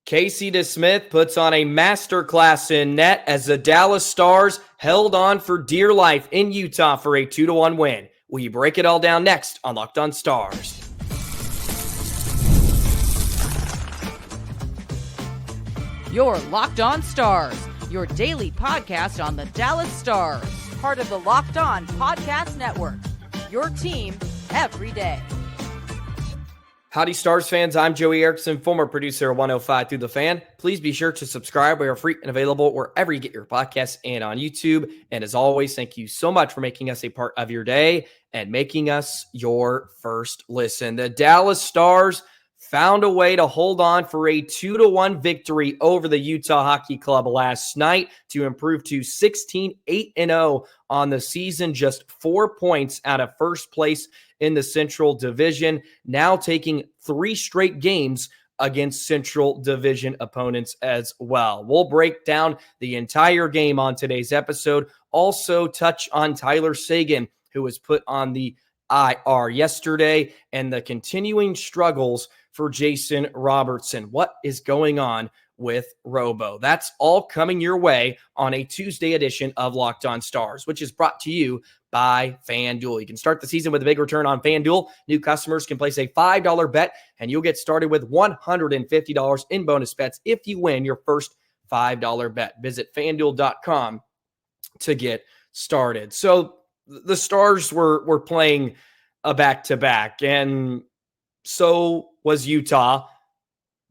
Casey Desmith puts on a masterclass in net as the Dallas Stars held on for dear life in Utah for a 2-1 win. We break it all down next on Locked On Stars. You're Locked On Stars, your daily podcast on the Dallas Stars, part of the Locked On Podcast Network, your team every day. Howdy, Stars fans. I'm Joey Erickson, former producer of 105 Through the Fan. Please be sure to subscribe. We are free and available wherever you get your podcasts and on YouTube. And as always, thank you so much for making us a part of your day and making us your first listen. The Dallas Stars found a way to hold on for a 2-1 victory over the Utah Hockey Club last night to improve to 16-8-0 on the season, just 4 points out of first place in the Central Division, now taking 3 straight games against Central Division opponents as well. We'll break down the entire game on today's episode. Also touch on Tyler Seguin, who was put on the IR yesterday, and the continuing struggles for Jason Robertson. What is going on with Robo? That's all coming your way on a Tuesday edition of Locked On Stars, which is brought to you by FanDuel. You can start the season with a big return on FanDuel. New customers can place a $5 bet, and you'll get started with $150 in bonus bets if you win your first $5 bet. Visit FanDuel.com to get started. So the Stars were playing a back-to-back, and so was Utah.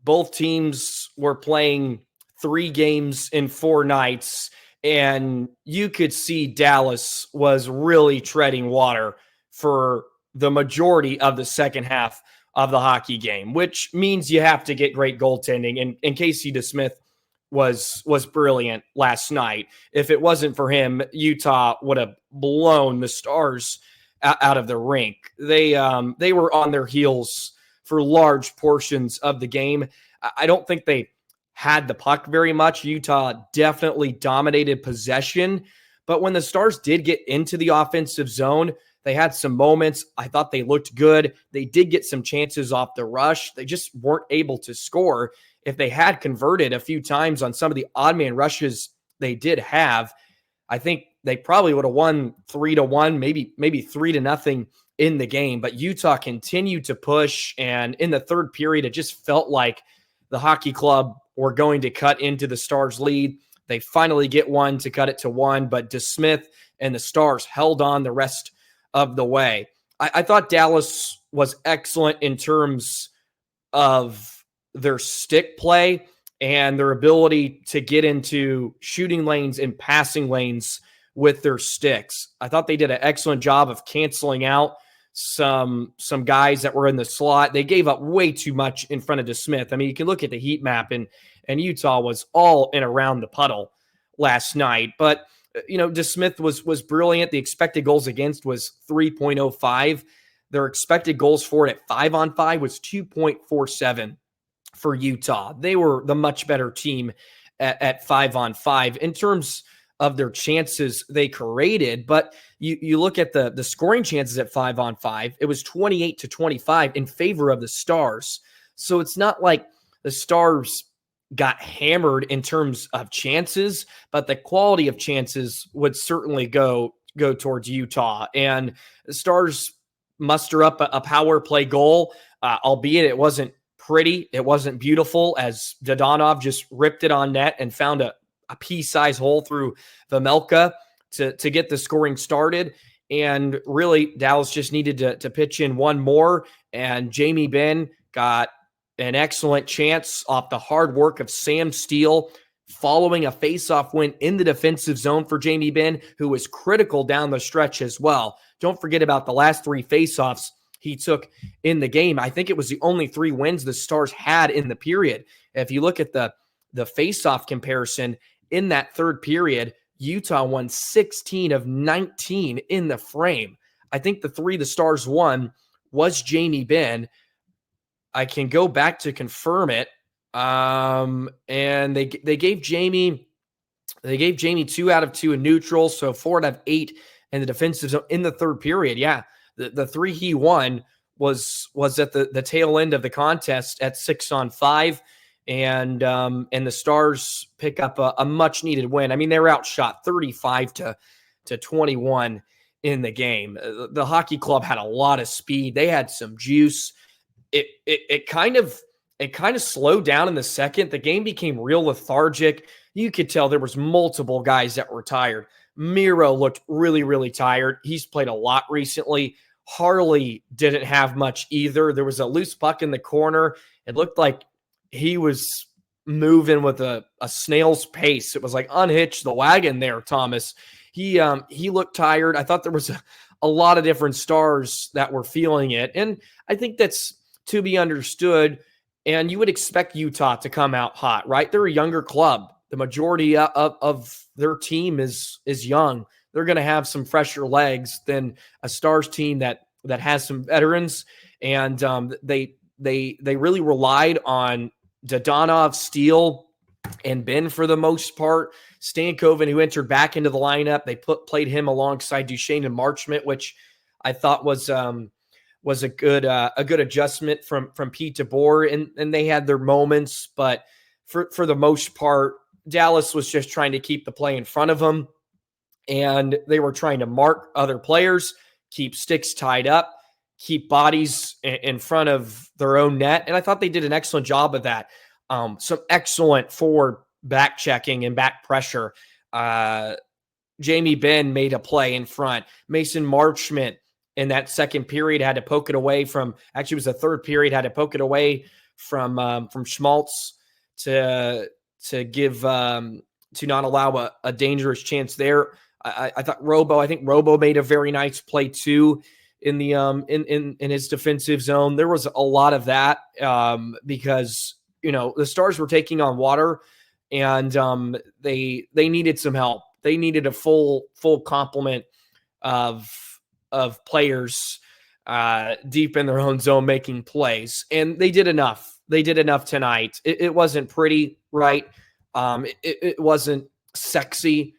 Both teams were playing 3 games in 4 nights, and you could see Dallas was really treading water for the majority of the second half of the hockey game, which means you have to get great goaltending. And Casey Desmith was brilliant last night. If it wasn't for him, Utah would have blown the Stars out of the rink. They were on their heels for large portions of the game. I don't think they had the puck very much. Utah definitely dominated possession, but when the Stars did get into the offensive zone, they had some moments. I thought they looked good. They did get some chances off the rush. They just weren't able to score. If they had converted a few times on some of the odd man rushes they did have, I think they probably would have won 3-1, maybe 3-0 in the game. But Utah continued to push, and in the third period, it just felt like the hockey club were going to cut into the Stars' lead. They finally get one to cut it to 1, but Desmith and the Stars held on the rest of the way. I thought Dallas was excellent in terms of their stick play and their ability to get into shooting lanes and passing lanes with their sticks. I thought they did an excellent job of canceling out some guys that were in the slot. They gave up way too much in front of Desmith. I mean, you can look at the heat map, and Utah was all in around the puddle last night. But, Desmith was brilliant. The expected goals against was 3.05. Their expected goals for it at 5-on-5 was 2.47 for Utah. They were the much better team at 5-on-5 in terms of their chances they created. But you look at the scoring chances at 5-on-5, it was 28-25 in favor of the Stars. So it's not like the Stars got hammered in terms of chances, but the quality of chances would certainly go towards Utah. And the Stars muster up a power play goal, albeit it wasn't pretty, it wasn't beautiful, as Dadonov just ripped it on net and found a pea-size hole through Vemelka to get the scoring started. And really, Dallas just needed to pitch in one more, and Jamie Benn got an excellent chance off the hard work of Sam Steele, following a face-off win in the defensive zone for Jamie Benn, who was critical down the stretch as well. Don't forget about the last 3 face-offs he took in the game. I think it was the only 3 wins the Stars had in the period. If you look at the face-off comparison in that third period, Utah won 16 of 19 in the frame. I think the 3 the Stars won was Jamie Benn. I can go back to confirm it. And they gave Jamie 2 out of 2 in neutral, so 4 out of 8 in the defensive zone in the third period. Yeah, the 3 he won was at the tail end of the contest at 6-on-5. and the Stars pick up a much needed win. I mean, they were outshot 35 to 21 in the game. The hockey club had a lot of speed. They had some juice. It kind of slowed down in the second. The game became real lethargic. You could tell there was multiple guys that were tired. Miro looked really, really tired. He's played a lot recently. Harley didn't have much either. There was a loose puck in the corner. It looked like he was moving with a snail's pace. It was like unhitch the wagon there, Thomas. He looked tired. I thought there was a lot of different Stars that were feeling it. And I think that's to be understood. And you would expect Utah to come out hot, right? They're a younger club. The majority of their team is young. They're going to have some fresher legs than a Stars team that has some veterans. And they really relied on Dadonov, Steele, and Ben for the most part. Stankoven, who entered back into the lineup, they played him alongside Duchene and Marchment, which I thought was a good adjustment from Pete DeBoer, and they had their moments, but for the most part, Dallas was just trying to keep the play in front of them, and they were trying to mark other players, keep sticks tied up, keep bodies in front of their own net, and I thought they did an excellent job of that. Some excellent forward back checking and back pressure. Jamie Benn made a play in front. Mason Marchment in that second period had to poke it away from, actually it was the third period, had to poke it away from Schmaltz to give to not allow a dangerous chance there. I think Robo made a very nice play too in the in his defensive zone. There was a lot of that because the Stars were taking on water, and they needed some help. They needed a full complement of players deep in their own zone making plays, and they did enough. They did enough tonight. It wasn't pretty, right? It wasn't sexy,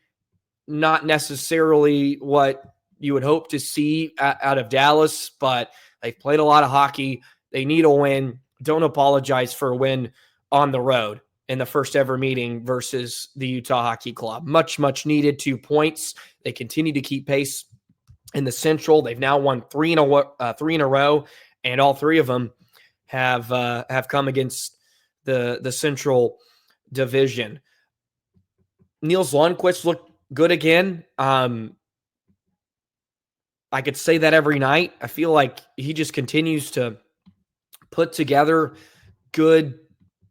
not necessarily what you would hope to see out of Dallas, but they've played a lot of hockey. They need a win. Don't apologize for a win on the road in the first ever meeting versus the Utah Hockey Club. Much, much needed 2 points. They continue to keep pace in the Central. They've now won three in a row, and all three of them have come against the Central Division. Niels Lundqvist looked good again. I could say that every night. I feel like he just continues to put together good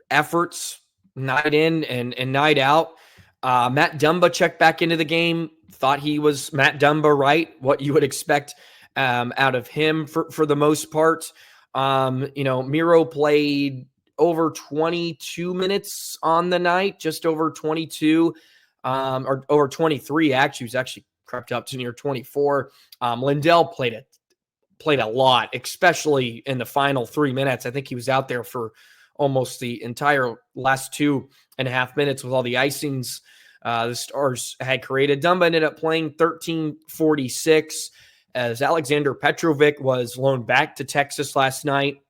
efforts night in and night out. Matt Dumba checked back into the game. Thought he was Matt Dumba, right? What you would expect out of him for the most part. Miro played over 22 minutes on the night, just over 22, or over 23. Actually, he was actually crept up to near 24. Lindell played a lot, especially in the final 3 minutes. I think he was out there for almost the entire last 2.5 minutes with all the icings the Stars had created. Dumba ended up playing 13:46 as Alexander Petrovic was loaned back to Texas last night.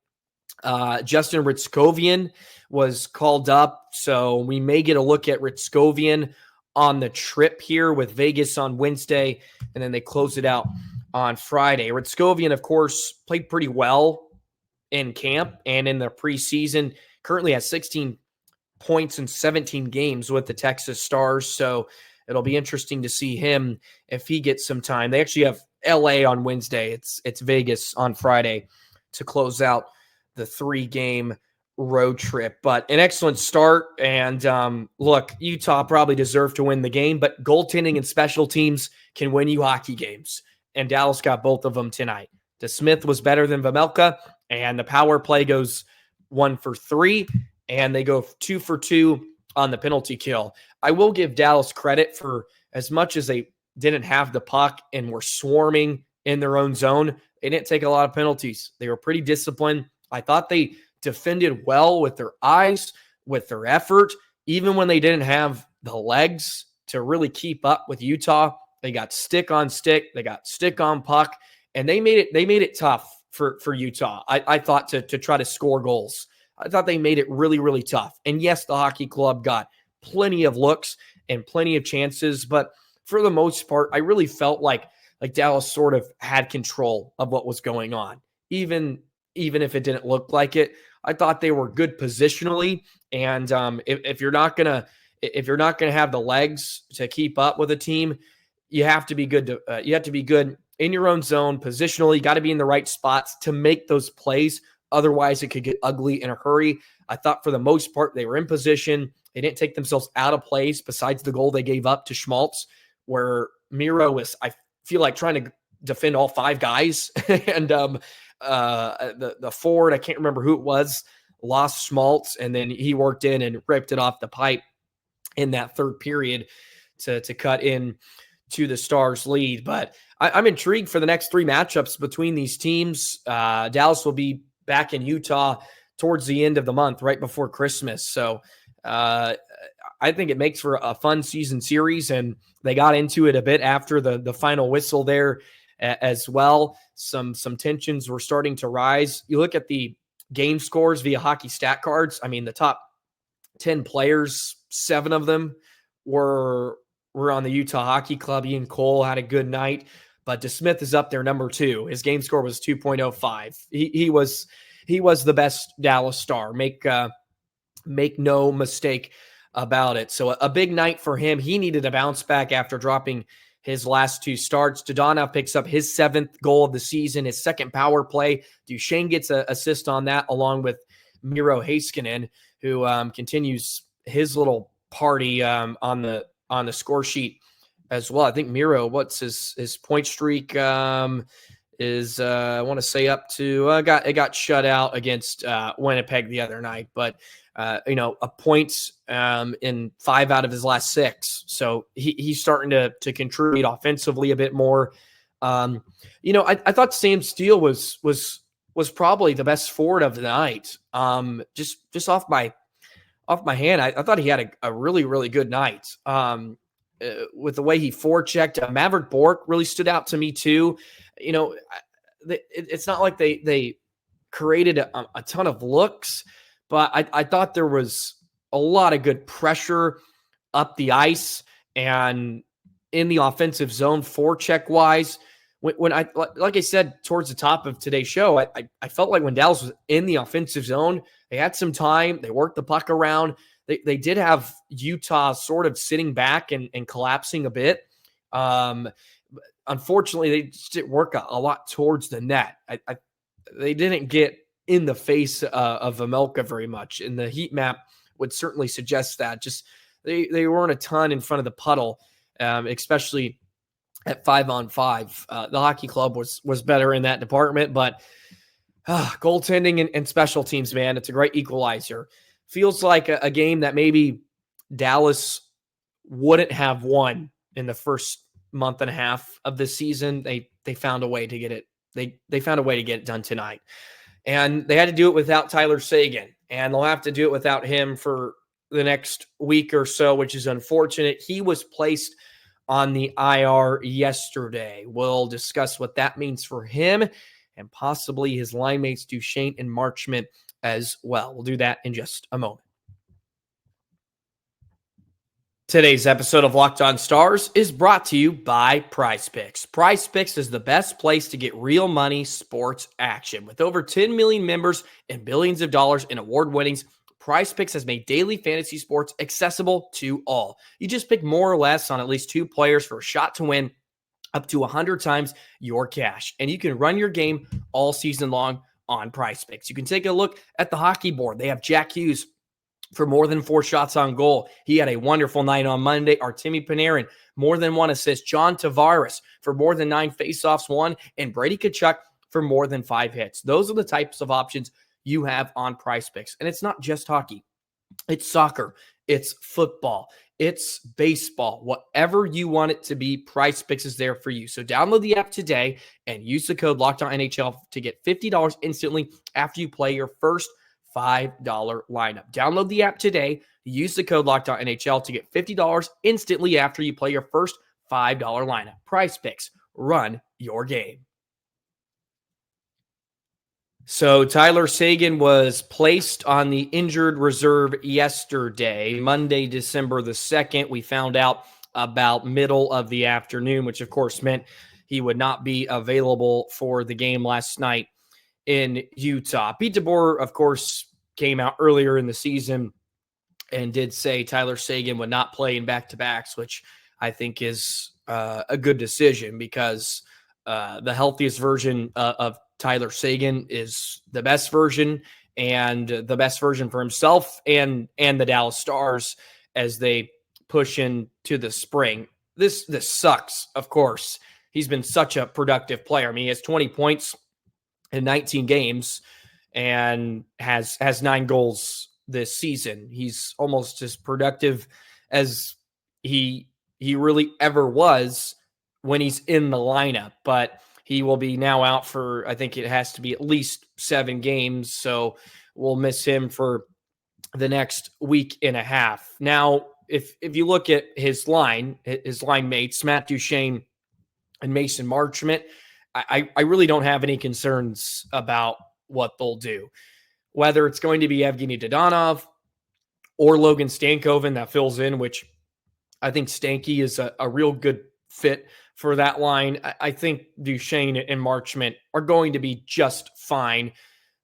Justin Ritskovian was called up, so we may get a look at Ritskovian on the trip here with Vegas on Wednesday, and then they close it out on Friday. Ritskovian, of course, played pretty well in camp and in the preseason. Currently has 16 points in 17 games with the Texas Stars, so it'll be interesting to see him if he gets some time. They actually have LA on Wednesday. It's Vegas on Friday to close out the 3-game road trip. But an excellent start, and look, Utah probably deserved to win the game, but goaltending and special teams can win you hockey games, and Dallas got both of them tonight. Desmith was better than Vejmelka, and the power play goes 1 for 3, and they go 2 for 2 on the penalty kill. I will give Dallas credit for, as much as they didn't have the puck and were swarming in their own zone, they didn't take a lot of penalties. They were pretty disciplined. I thought they defended well with their eyes, with their effort, even when they didn't have the legs to really keep up with Utah. They got stick on stick, they got stick on puck, and they made it tough for Utah. I thought to try to score goals I thought they made it really, really tough. And yes, the hockey club got plenty of looks and plenty of chances, but for the most part, I really felt like Dallas sort of had control of what was going on, even if it didn't look like it. I thought they were good positionally, and if you're not gonna have the legs to keep up with a team, you have to be good. You have to be good in your own zone positionally. You got to be in the right spots to make those plays. Otherwise, it could get ugly in a hurry. I thought for the most part they were in position. They didn't take themselves out of plays. Besides the goal they gave up to Schmaltz, where Miro was, I feel like, trying to defend all 5 guys, and the forward, I can't remember who it was, lost Schmaltz, and then he worked in and ripped it off the pipe in that third period to cut in to the Stars' lead. But I'm intrigued for the next 3 matchups between these teams. Dallas will be back in Utah towards the end of the month, right before Christmas. So I think it makes for a fun season series, and they got into it a bit after the final whistle there as well. Some tensions were starting to rise. You look at the game scores via hockey stat cards. I mean, the top 10 players, 7 of them were on the Utah Hockey Club. Ian Cole had a good night, but Desmith is up there, number 2. His game score was 2.05. He was the best Dallas Star. Make no mistake about it. So a big night for him. He needed a bounce back after dropping his last 2 starts. Dodonov picks up his 7th goal of the season, his 2nd power play. Duchene gets an assist on that, along with Miro Heiskanen, who continues his little party on the score sheet as well. I think Miro, what's his point streak is I want to say up to it got shut out against Winnipeg the other night, but a point in 5 out of his last 6. So he's starting to contribute offensively a bit more. I thought Sam Steele was probably the best forward of the night. Just off my hand, I thought he had a really, really good night. With the way he forechecked, Maverick Bourque really stood out to me too. It's not like they created a ton of looks, but I thought there was a lot of good pressure up the ice and in the offensive zone forecheck wise. When like I said towards the top of today's show, I felt like when Dallas was in the offensive zone, they had some time. They worked the puck around. They did have Utah sort of sitting back and collapsing a bit. Unfortunately, they just didn't work a lot towards the net. They didn't get in the face of Vemelka very much, and the heat map would certainly suggest that. Just they weren't a ton in front of the puddle, especially at 5-on-5. The hockey club was better in that department, but goaltending and special teams, man, it's a great equalizer. Feels like a game that maybe Dallas wouldn't have won in the first month and a half of the season. They found a way to get it. They found a way to get it done tonight, and they had to do it without Tyler Seguin, and they'll have to do it without him for the next week or so, which is unfortunate. He was placed on the IR yesterday. We'll discuss what that means for him and possibly his line mates Duchene and Marchment as well. We'll do that in just a moment. Today's episode of Locked On Stars is brought to you by PrizePicks. PrizePicks is the best place to get real money sports action. With over 10 million members and billions of dollars in award winnings, PrizePicks has made daily fantasy sports accessible to all. You just pick more or less on at least 2 players for a shot to win up to 100 times your cash. And you can run your game all season long on PrizePicks. You can take a look at the hockey board. They have Jack Hughes for more than 4 shots on goal. He had a wonderful night on Monday. Artemi Panarin, more than 1 assist. John Tavares for more than 9 faceoffs won. And Brady Tkachuk for more than 5 hits. Those are the types of options you have on PrizePicks. And it's not just hockey. It's soccer. It's football. It's baseball. Whatever you want it to be, PrizePicks is there for you. So download the app today and use the code LOCKEDONNHL to get $50 instantly after you play your first $5 lineup. Download the app today. Use the code LOCKEDONNHL to get $50 instantly after you play your first $5 lineup. PrizePicks. Run your game. So Tyler Seguin was placed on the injured reserve yesterday, Monday, December the 2nd. We found out about middle of the afternoon, which of course meant he would not be available for the game last night in Utah. Pete DeBoer, of course, came out earlier in the season and did say Tyler Seguin would not play in back-to-backs, which I think is a good decision because the healthiest version of Tyler Seguin is the best version and the best version for himself and the Dallas Stars as they push into the spring. This sucks, of course. He's been such a productive player. I mean, he has 20 points in 19 games and has 9 goals this season. He's almost as productive as he really ever was when he's in the lineup, but he will be now out for, I think it has to be at least 7 games. So we'll miss him for the next week and a half. Now, if you look at his line mates, Matt Duchene and Mason Marchment, I really don't have any concerns about what they'll do. Whether it's going to be Evgeny Dodonov or Logan Stankoven that fills in, which I think Stanky is a real good fit for that line. I think Duchene and Marchment are going to be just fine,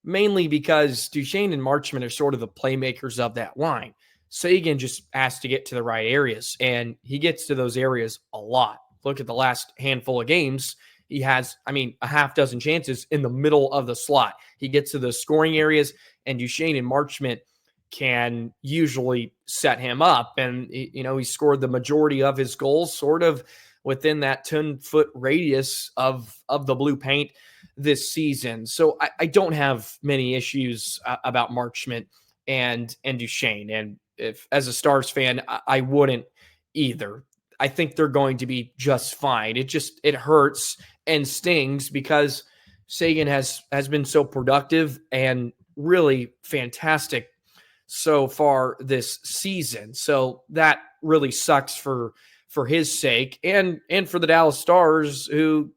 mainly because Duchene and Marchment are sort of the playmakers of that line. Seguin just has to get to the right areas, and he gets to those areas a lot. Look at the last handful of games. He has, a half dozen chances in the middle of the slot. He gets to the scoring areas, and Duchene and Marchment can usually set him up. And, he scored the majority of his goals sort of within that 10-foot radius of the blue paint this season. So I don't have many issues about Marchment and Duchene. And if, as a Stars fan, I wouldn't either. I think they're going to be just fine. It hurts and stings because Seguin has been so productive and really fantastic so far this season. So that really sucks for his sake and for the Dallas Stars, who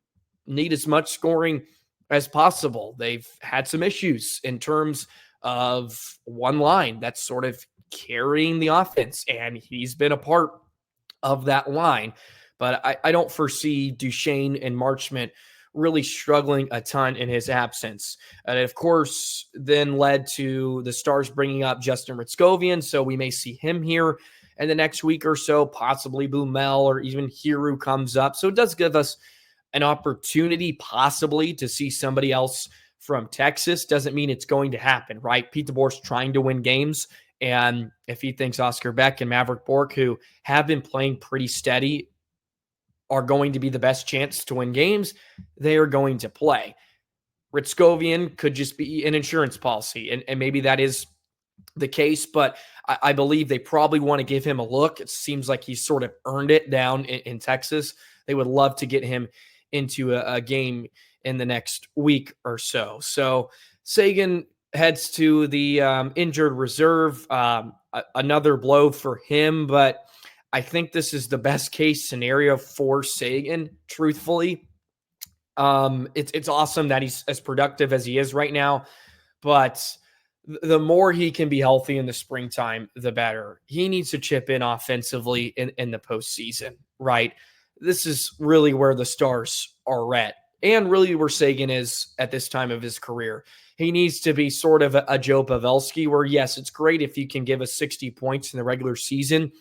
need as much scoring as possible. They've had some issues in terms of one line that's sort of carrying the offense, and he's been a part of that line. But I don't foresee Duchene and Marchment really struggling a ton in his absence. And of course, then led to the Stars bringing up Justin Ritzkovian, so we may see him here in the next week or so, possibly Blumel or even Hiru comes up. So it does give us an opportunity possibly to see somebody else from Texas. Doesn't mean it's going to happen, right? Pete DeBoer's trying to win games. And if he thinks Oscar Beck and Maverick Bourque, who have been playing pretty steady, are going to be the best chance to win games, they are going to play. Ritzkovian could just be an insurance policy, and maybe that is the case, but I believe they probably want to give him a look. It seems like he's sort of earned it down in Texas. They would love to get him into a game in the next week or so. So Seguin heads to the injured reserve. Another blow for him, but I think this is the best case scenario for Seguin, truthfully. It's awesome that he's as productive as he is right now, but the more he can be healthy in the springtime, the better. He needs to chip in offensively in the postseason, right? This is really where the Stars are at, and really where Seguin is at this time of his career. He needs to be sort of a Joe Pavelski, where, yes, it's great if you can give us 60 points in the regular season,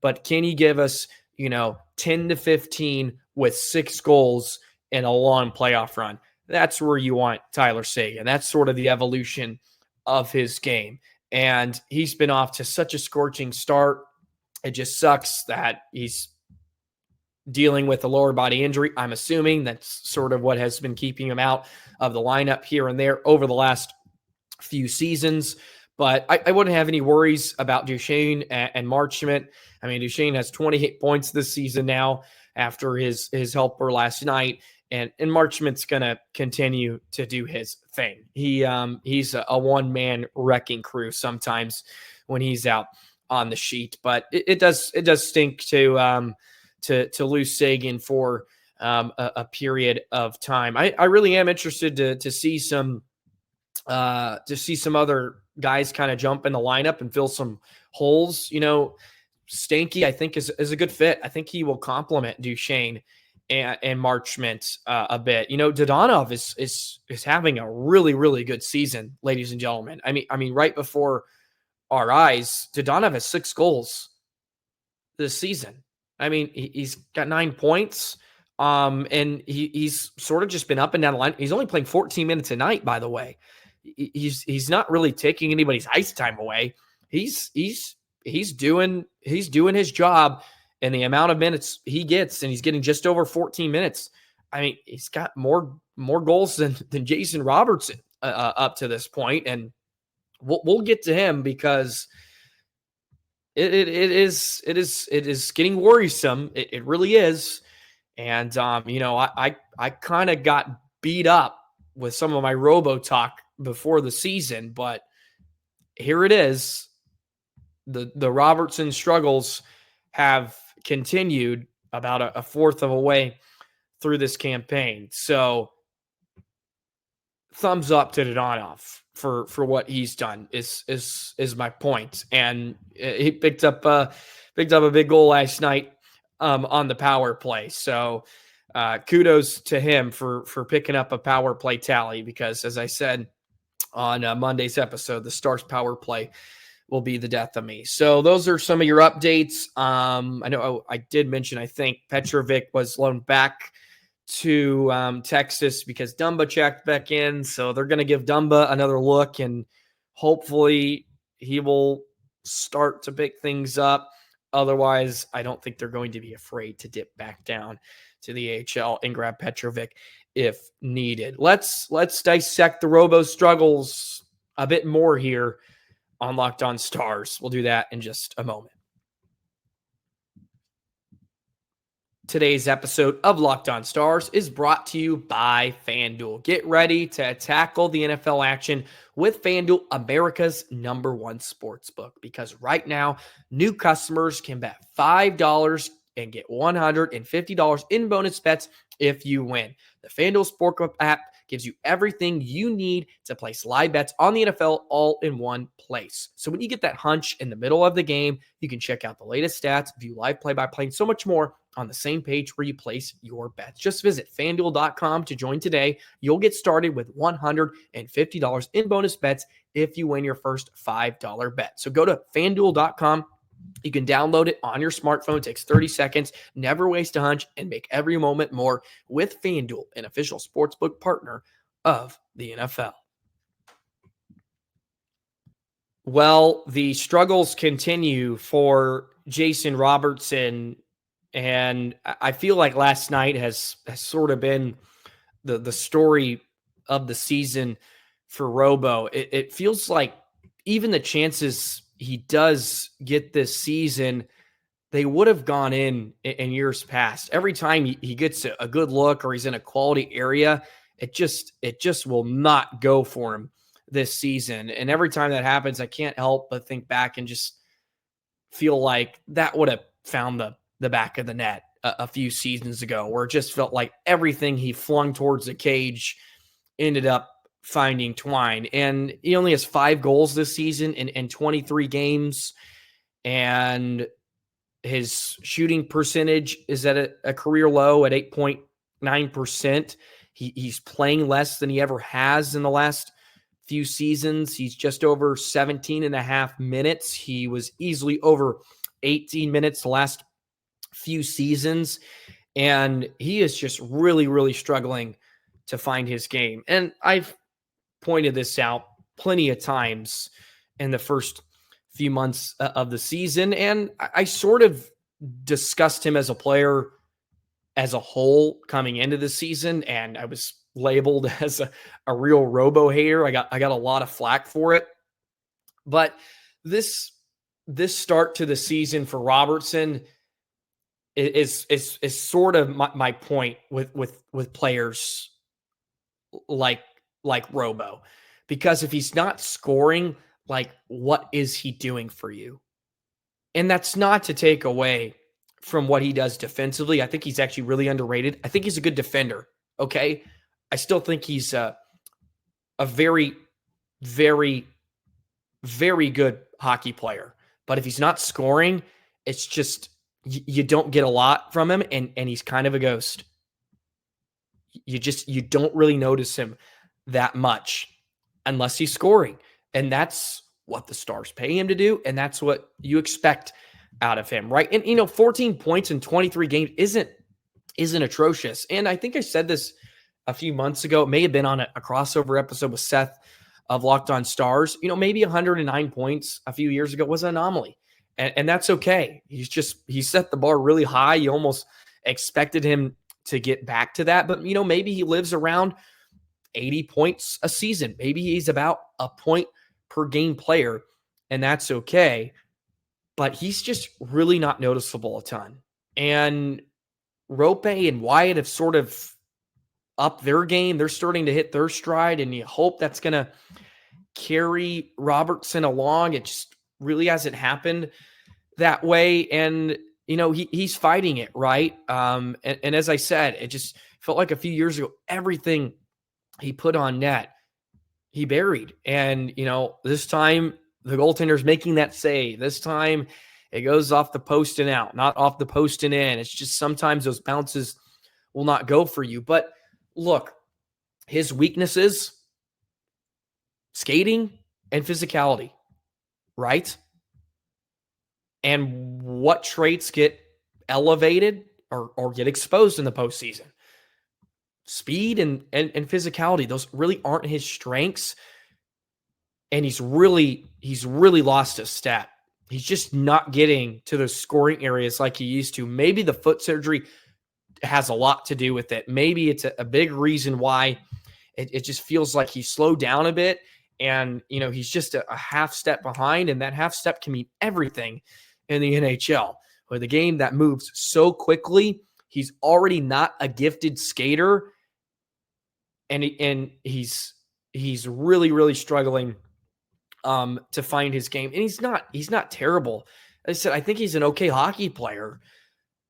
but can he give us, 10 to 15 with 6 goals in a long playoff run? That's where you want Tyler Seguin. That's sort of the evolution of his game. And he's been off to such a scorching start. It just sucks that he's dealing with a lower body injury. I'm assuming that's sort of what has been keeping him out of the lineup here and there over the last few seasons. But I wouldn't have any worries about Duchene and Marchment. I mean, Duchene has 28 points this season now after his helper last night. And Marchment's going to continue to do his thing. He's a one-man wrecking crew sometimes when he's out on the sheet. But it does stink to lose Seguin for a period of time. I really am interested to see some to see some other guys kind of jump in the lineup and fill some holes. Stanky, I think, is a good fit. I think he will complement Duchene and Marchment a bit. Dodonov is having a really, really good season, ladies and gentlemen. I mean, right before our eyes, Dodonov has 6 goals this season. I mean, he's got 9 points. And he's sort of just been up and down the line. He's only playing 14 minutes a night, by the way. He's not really taking anybody's ice time away. He's doing his job, and the amount of minutes he gets, and he's getting just over 14 minutes. I mean, he's got more goals than Jason Robertson up to this point, and we'll get to him because it is getting worrisome. It really is. And I kind of got beat up with some of my Robo talk before the season, but here it is. The Robertson struggles have continued about a fourth of a way through this campaign. So thumbs up to Dodonov for what he's done is my point. And he picked up a big goal last night on the power play. So kudos to him for picking up a power play tally, because as I said on Monday's episode, the Stars power play will be the death of me. So those are some of your updates. I know I did mention, I think Petrovic was loaned back to Texas because Dumba checked back in. So they're going to give Dumba another look, and hopefully he will start to pick things up. Otherwise, I don't think they're going to be afraid to dip back down to the AHL and grab Petrovic if needed. Let's dissect the Robo struggles a bit more here on Locked On Stars. We'll do that in just a moment. Today's episode of Locked On Stars is brought to you by FanDuel. Get ready to tackle the NFL action with FanDuel, America's #1 sportsbook, because right now, new customers can bet $5 and get $150 in bonus bets if you win. The FanDuel Sportsbook app gives you everything you need to place live bets on the NFL all in one place. So when you get that hunch in the middle of the game, you can check out the latest stats, view live play-by-play, and so much more on the same page where you place your bets. Just visit FanDuel.com to join today. You'll get started with $150 in bonus bets if you win your first $5 bet. So go to FanDuel.com. You can download it on your smartphone. It takes 30 seconds. Never waste a hunch and make every moment more with FanDuel, an official sportsbook partner of the NFL. Well, the struggles continue for Jason Robertson, and I feel like last night has sort of been the story of the season for Robo. It feels like even the chances he does get this season, they would have gone in years past. Every time he gets a good look or he's in a quality area, it just will not go for him this season. And every time that happens, I can't help but think back and just feel like that would have found the back of the net a few seasons ago, where it just felt like everything he flung towards the cage ended up finding twine. And he only has 5 goals this season in 23 games, and his shooting percentage is at a career low at 8.9%. He's playing less than he ever has in the last few seasons. He's just over 17 and a half minutes. He was easily over 18 minutes the last few seasons, and he is just really, really struggling to find his game. And I've pointed this out plenty of times in the first few months of the season, and I sort of discussed him as a player as a whole coming into the season, and I was labeled as a real Robo hater. I got a lot of flack for it, but this start to the season for Robertson is sort of my point with players like Robo, because if he's not scoring, like, what is he doing for you? And that's not to take away from what he does defensively. I think he's actually really underrated. I think he's a good defender. Okay. I still think he's a very very, very good hockey player. But if he's not scoring, it's just you don't get a lot from him, and he's kind of a ghost. You don't really notice him that much unless he's scoring. And that's what the Stars pay him to do, and that's what you expect out of him, right? And 14 points in 23 games isn't atrocious. And I think I said this a few months ago. It may have been on a crossover episode with Seth of Locked On Stars. Maybe 109 points a few years ago was an anomaly. And that's okay. He set the bar really high. You almost expected him to get back to that. But, maybe he lives around 80 points a season. Maybe he's about a point per game player, and that's okay. But he's just really not noticeable a ton. And Rope and Wyatt have sort of upped their game. They're starting to hit their stride, and you hope that's going to carry Robertson along. It just really hasn't happened that way. And, he's fighting it, right? And as I said, it just felt like a few years ago, everything he put on net, he buried. And, this time the goaltender's making that save. This time it goes off the post and out, not off the post and in. It's just sometimes those bounces will not go for you. But look, his weaknesses, skating and physicality, right? And what traits get elevated or get exposed in the postseason? Speed and physicality. Those really aren't his strengths. And he's really lost his step. He's just not getting to those scoring areas like he used to. Maybe the foot surgery has a lot to do with it. Maybe it's a big reason why it just feels like he slowed down a bit. And, he's just a half step behind. And that half step can mean everything in the NHL. With a game that moves so quickly, he's already not a gifted skater. And he's really, really struggling to find his game. And he's not terrible. As I said, I think he's an okay hockey player,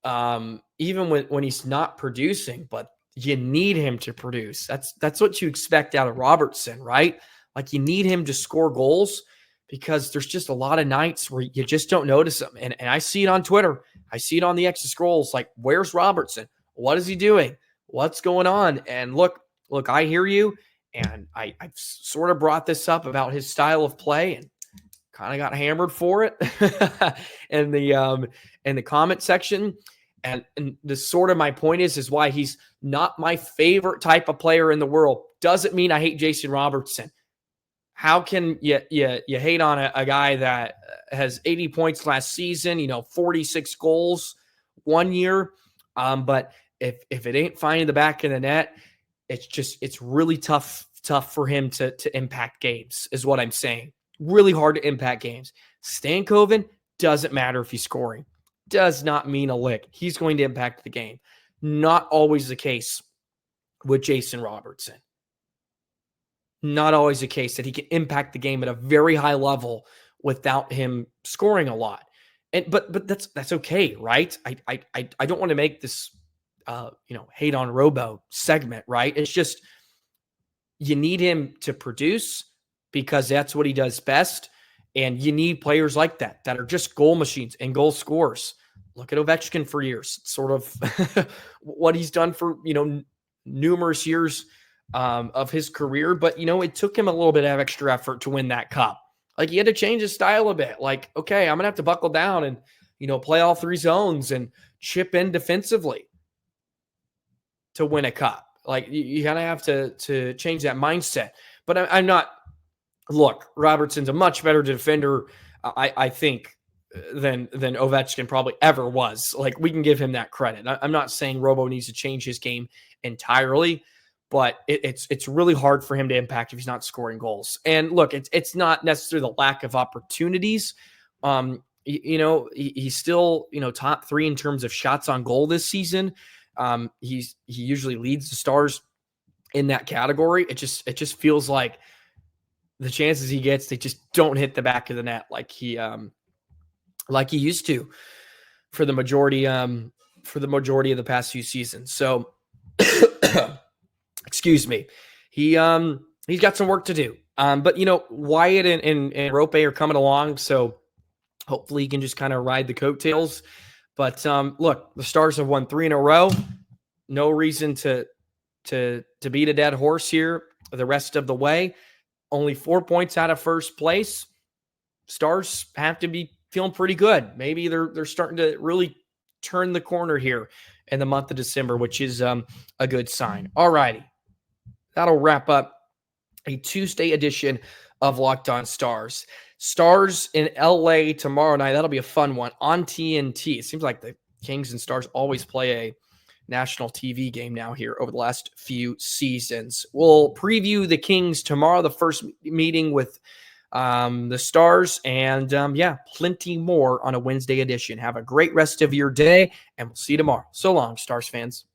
even when he's not producing, but you need him to produce. That's what you expect out of Robertson, right? Like, you need him to score goals, because there's just a lot of nights where you just don't notice him. And I see it on Twitter. I see it on the X Scrolls. Like, where's Robertson? What is he doing? What's going on? And look, I hear you. And I've sort of brought this up about his style of play and kind of got hammered for it in the comment section. And the sort of my point is why he's not my favorite type of player in the world. Doesn't mean I hate Jason Robertson. How can you hate on a guy that has 80 points last season, 46 goals 1 year? But if it ain't finding the back of the net, it's really tough for him to impact games, is what I'm saying. Really hard to impact games. Stankoven doesn't matter if he's scoring. Does not mean a lick. He's going to impact the game. Not always the case with Jason Robertson. Not always the case that he can impact the game at a very high level without him scoring a lot. But that's okay, right? I don't want to make this hate on Robo segment, right? It's just, you need him to produce, because that's what he does best. And you need players like that are just goal machines and goal scorers. Look at Ovechkin for years, sort of what he's done for, numerous years of his career. But, it took him a little bit of extra effort to win that cup. Like, he had to change his style a bit. Like, okay, I'm going to have to buckle down and, play all three zones and chip in defensively to win a cup. Like, you kind of have to change that mindset. But I'm not. Look, Robertson's a much better defender, I think, than Ovechkin probably ever was. Like, we can give him that credit. I'm not saying Robo needs to change his game entirely, but it's really hard for him to impact if he's not scoring goals. And look, it's not necessarily the lack of opportunities. He's still, top 3 in terms of shots on goal this season. He usually leads the Stars in that category. It just feels like the chances he gets, they just don't hit the back of the net like he used to for the majority of the past few seasons. So excuse me. He he's got some work to do. But, Wyatt and Rope are coming along, so hopefully he can just kind of ride the coattails. But look, the Stars have won 3 in a row. No reason to beat a dead horse here the rest of the way. Only 4 points out of first place. Stars have to be feeling pretty good. Maybe they're starting to really turn the corner here in the month of December, which is a good sign. All righty. That'll wrap up a Tuesday edition of Locked On Stars. Stars in LA tomorrow night. That'll be a fun one on TNT. It seems like the Kings and Stars always play a national TV game now here over the last few seasons. We'll preview the Kings tomorrow, the first meeting with the Stars, and plenty more on a Wednesday edition. Have a great rest of your day, and we'll see you tomorrow. So long, Stars fans.